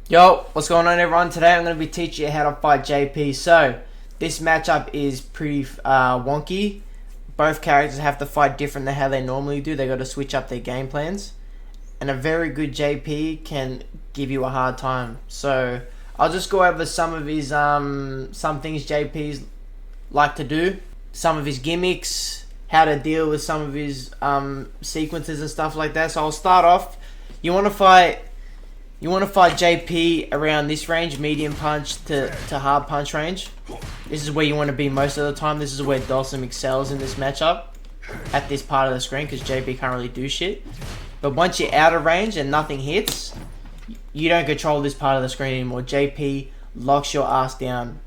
Yo, what's going on everyone? Today I'm going to be teaching you how to fight JP. So, this matchup is pretty wonky. Both characters have to fight different than how they normally do. They got to switch up their game plans. And a very good JP can give you a hard time. So, I'll just go over some of his, some things JP's like to do. Some of his gimmicks, how to deal with some of his sequences and stuff like that. So, I'll start off. You want to fight JP around this range, medium punch to hard punch range. This is where you want to be most of the time. This is where Dhalsim excels in this matchup, at this part of the screen, because JP can't really do shit. But once you're out of range and nothing hits, you don't control this part of the screen anymore. JP locks your ass down.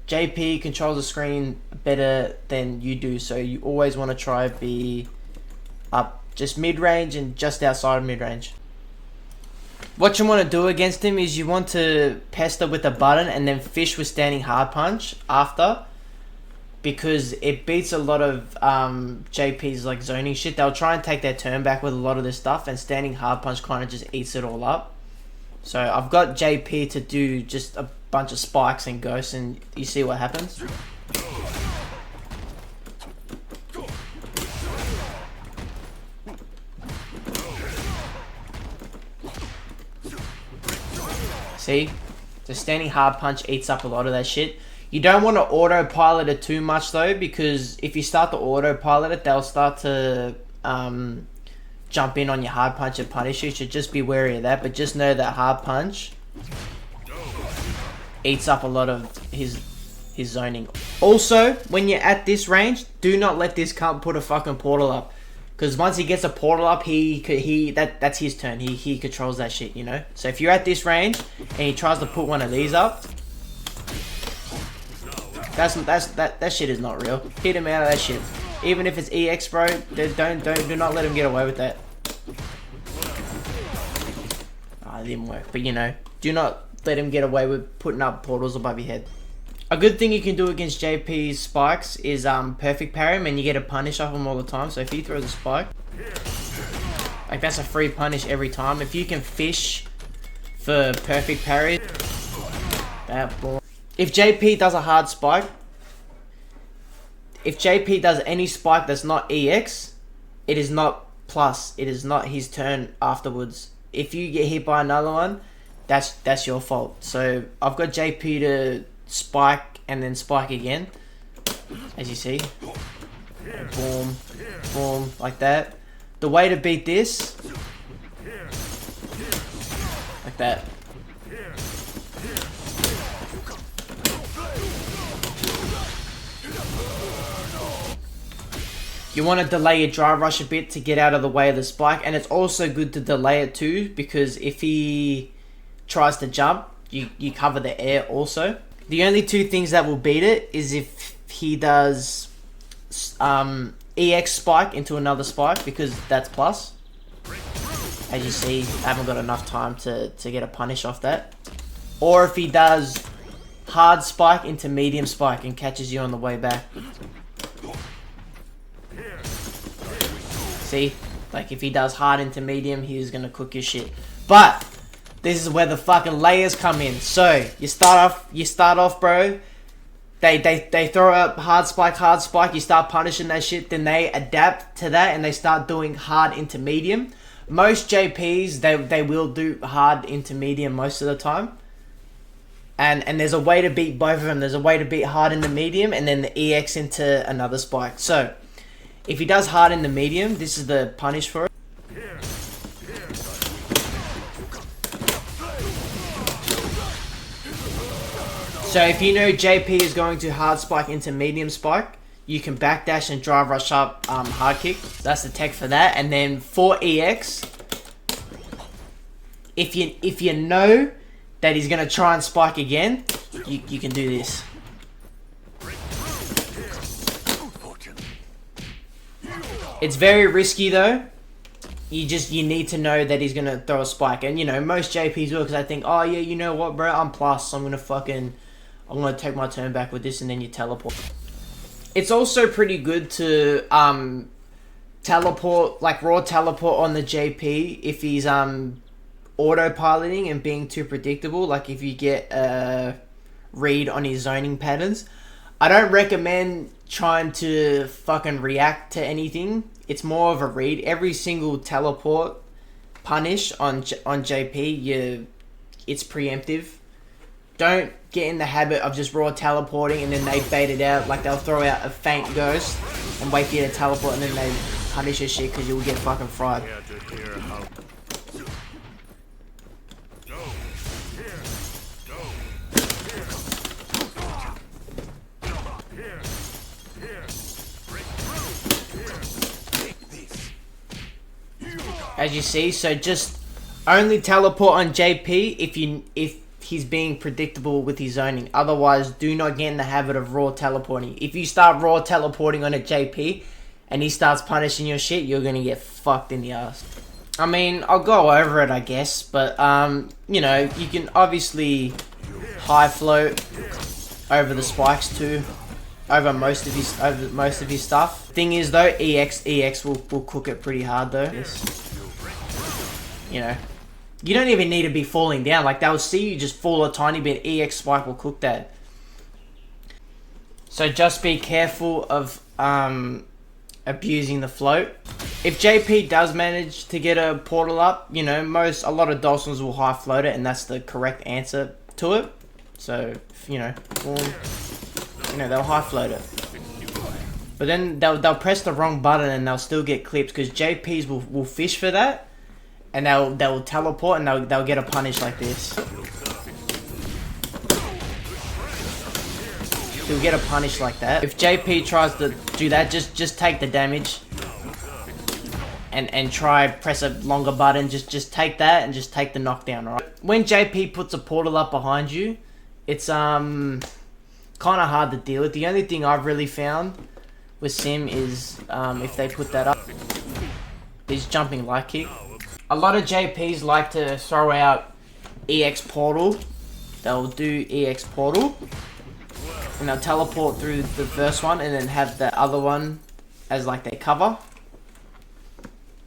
JP controls the screen better than you do, so you always want to try to be up just mid-range and just outside of mid-range. What you want to do against him is you want to pester with a button and then fish with standing hard punch after, because it beats a lot of JP's like zoning shit. They'll try and take their turn back with a lot of this stuff, and standing hard punch kind of just eats it all up. So I've got JP to do just a bunch of spikes and ghosts, and you see what happens. See? The standing hard punch eats up a lot of that shit. You don't want to autopilot it too much though, because if you start to autopilot it, they'll start to jump in on your hard punch and punish you. So just be wary of that, but just know that hard punch eats up a lot of his zoning. Also, when you're at this range, do not let this cunt put a fucking portal up. Because once he gets a portal up, that's his turn. He controls that shit, you know. So if you're at this range and he tries to put one of these up, that shit is not real. Hit him out of that shit. Even if it's EX, bro, do not let him get away with that. It didn't work, but you know, do not let him get away with putting up portals above your head. A good thing you can do against JP's spikes is perfect parry him, and you get a punish off him all the time. So if he throws a spike, like that's a free punish every time. If you can fish for perfect parry, that boy. If JP does a hard spike, if JP does any spike that's not EX, it is not plus. It is not his turn afterwards. If you get hit by another one, that's your fault. So I've got JP to spike and then spike again, as you see. Boom, boom, like that. The way to beat this, like that. You want to delay your drive rush a bit to get out of the way of the spike, and it's also good to delay it too, because if he tries to jump, you cover the air also. The only two things that will beat it is if he does EX spike into another spike, because that's plus. As you see, I haven't got enough time to get a punish off that. Or if he does hard spike into medium spike and catches you on the way back. See? Like if he does hard into medium, he's gonna cook your shit. But this is where the fucking layers come in. So you start off, bro. They throw up hard spike. You start punishing that shit. Then they adapt to that and they start doing hard into medium. Most JPs they will do hard into medium most of the time. And there's a way to beat both of them. There's a way to beat hard into medium and then the EX into another spike. So if he does hard into medium, this is the punish for it. So if you know JP is going to hard spike into medium spike, you can backdash and drive rush up hard kick. That's the tech for that. And then for EX, if you know that he's gonna try and spike again, you can do this. It's very risky though. You need to know that he's gonna throw a spike, and you know most JPs will, because I think, oh yeah, you know what, bro, I'm plus, I'm gonna take my turn back with this, and then you teleport. It's also pretty good to teleport, like raw teleport on the JP if he's autopiloting and being too predictable, like if you get a read on his zoning patterns, I don't recommend trying to fucking react to anything. It's more of a read. Every single teleport punish on JP, it's preemptive. Don't get in the habit of just raw teleporting and then they bait it out. Like they'll throw out a faint ghost and wait for you to teleport and then they punish your shit because you'll get fucking fried. As you see, so just only teleport on JP if he's being predictable with his zoning. Otherwise, do not get in the habit of raw teleporting. If you start raw teleporting on a JP and he starts punishing your shit, you're gonna get fucked in the ass. I mean, I'll go over it, I guess, but you know, you can obviously high float over the spikes too, over most of his stuff. Thing is though, EX will cook it pretty hard though. Yes. You know, you don't even need to be falling down. Like they'll see you just fall a tiny bit. EX spike will cook that. So just be careful of abusing the float. If JP does manage to get a portal up, you know, a lot of Dhalsims will high float it, and that's the correct answer to it. So you know, they'll high float it. But then they'll press the wrong button and they'll still get clipped because JPs will fish for that. And they'll teleport and they'll get a punish like this. He'll get a punish like that. If JP tries to do that, just take the damage. And try press a longer button. Just take that and just take the knockdown, alright? When JP puts a portal up behind you, it's kinda hard to deal with. The only thing I've really found with Sim is if they put that up, is jumping light kick. A lot of JPs like to throw out EX portal. They'll do EX portal and they'll teleport through the first one and then have the other one as like their cover.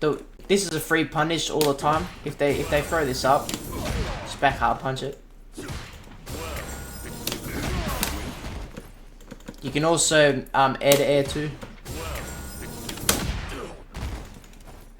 This is a free punish all the time. If they throw this up, just back hard punch it. You can also air to air too.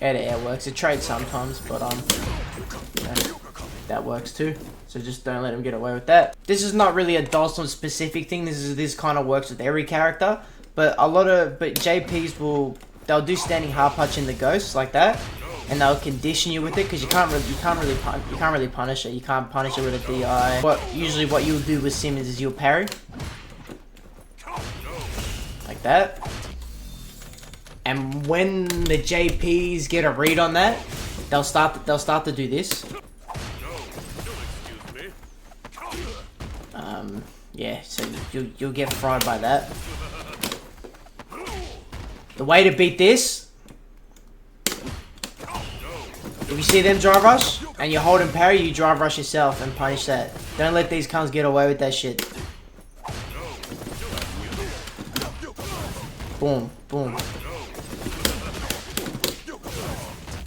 Air to air works. It trades sometimes, but you know, that works too. So just don't let him get away with that. This is not really a Dhalsim specific thing. This kind of works with every character, but JPs they'll do standing hard punch in the ghosts like that, and they'll condition you with it because you can't really punish it. You can't punish it with a DI. Usually what you'll do with Simmons is you'll parry like that. And when the JPs get a read on that, they'll start to do this. Yeah, so you'll get fried by that. The way to beat this, if you see them drive rush and you hold and parry, you drive rush yourself and punish that. Don't let these cunts get away with that shit. Boom, boom.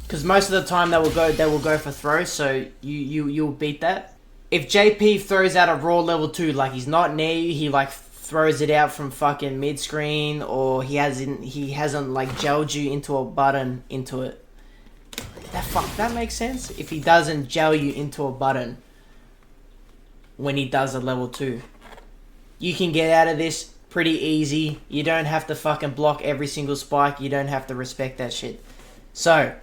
Because most of the time they will go for throws, so you'll beat that. If JP throws out a raw level 2, like he's not near you, he like throws it out from fucking mid screen, or he hasn't like gelled you into a button into it. That makes sense. If he doesn't gel you into a button when he does a level 2, you can get out of this pretty easy. You don't have to fucking block every single spike. You don't have to respect that shit. So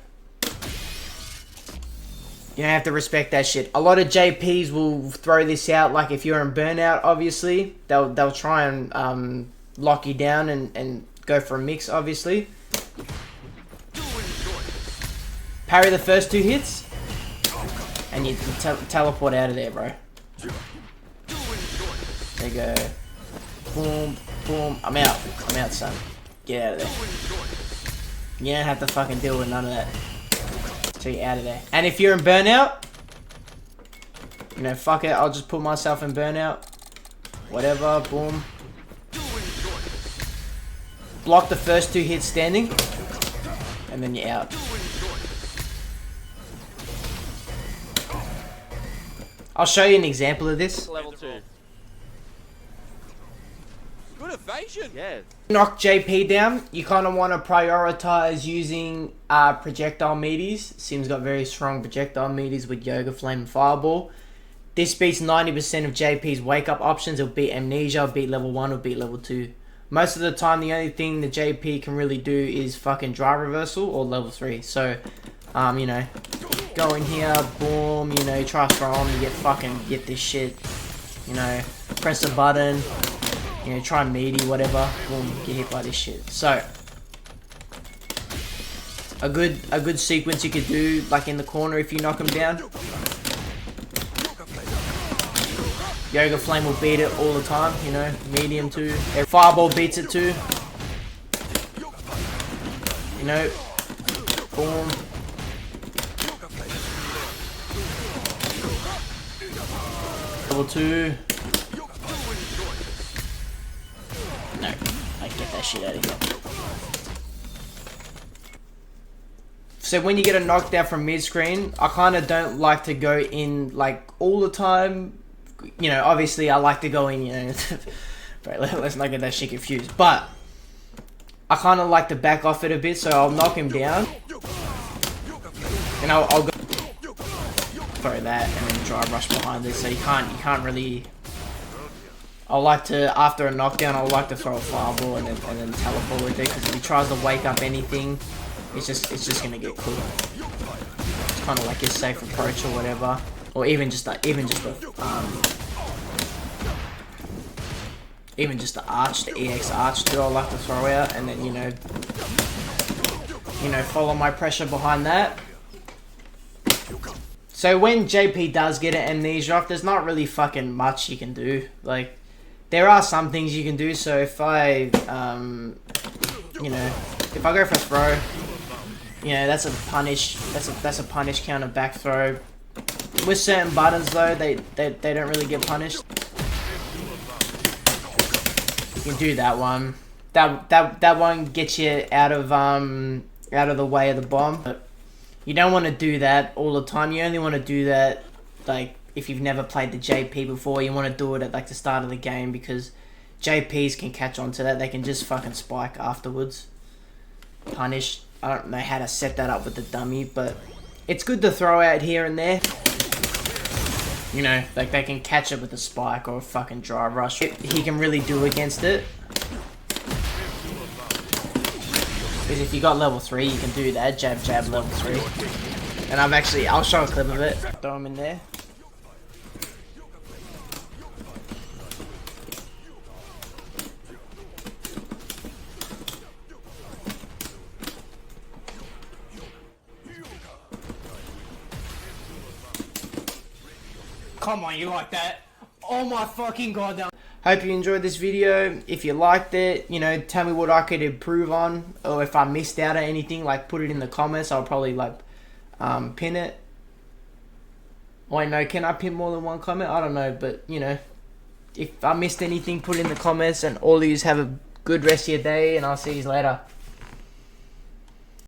you don't have to respect that shit. A lot of JPs will throw this out, like if you're in burnout, obviously. They'll try and lock you down and go for a mix, obviously. Parry the first 2 hits, and you teleport out of there, bro. There you go. Boom, boom. I'm out, son. Get out of there. You don't have to fucking deal with none of that. So you're out of there. And if you're in burnout, you know, fuck it, I'll just put myself in burnout. Whatever, boom. Block the first 2 hits standing, and then you're out. I'll show you an example of this. Level 2. Good evasion. Yeah. Knock JP down, you kind of want to prioritize using projectile meaties. Sim's got very strong projectile meaties with Yoga Flame and Fireball. This beats 90% of JP's wake up options. It'll beat Amnesia, it'll beat level 1, it'll beat level 2. Most of the time, the only thing the JP can really do is fucking drive reversal or level 3. So, you know, go in here, boom, you know, try to throw on, you get this shit. You know, press a button, you know, try meaty, whatever, boom, get hit by this shit. So, a good sequence you could do, like in the corner if you knock him down. Yoga Flame will beat it all the time, you know, medium too. Fireball beats it too. You know, boom. Level 2. No, I get that shit out of here. So when you get a knockdown from mid-screen, I kind of don't like to go in like all the time. You know, obviously I like to go in, you know, but let's not get that shit confused. But I kind of like to back off it a bit, so I'll knock him down. And I'll go throw that and then dry rush behind it, so you can't really. I like to, after a knockdown, I like to throw a fireball and then teleport with it, because if he tries to wake up anything, it's just gonna get cooked. It's kind of like his safe approach or whatever. Or even just the arch, the EX arch too, I like to throw out, and then you know, follow my pressure behind that. So when JP does get an amnesia off, there's not really fucking much you can do. Like, there are some things you can do. So if I, you know, if I go for a throw, you know, that's a punish. That's a punish counter back throw. With certain buttons though, they don't really get punished. You can do that one. That one gets you out of the way of the bomb. But you don't want to do that all the time. You only want to do that like if you've never played the JP before. You want to do it at like the start of the game, because JPs can catch on to that. They can just fucking spike afterwards. Punish. I don't know how to set that up with the dummy, but it's good to throw out here and there. You know, like they can catch it with a spike or a fucking dry rush. He can really do against it. Because if you got level 3, you can do that. Jab, jab, level 3. And I'll show a clip of it. Throw him in there. Come on, you like that? Oh my fucking god. Hope you enjoyed this video. If you liked it, you know, tell me what I could improve on, or if I missed out on anything, like put it in the comments. I'll probably like pin it. Wait, no, can I pin more than one comment? I don't know, but you know, if I missed anything, put it in the comments, and all of yous have a good rest of your day, and I'll see you later.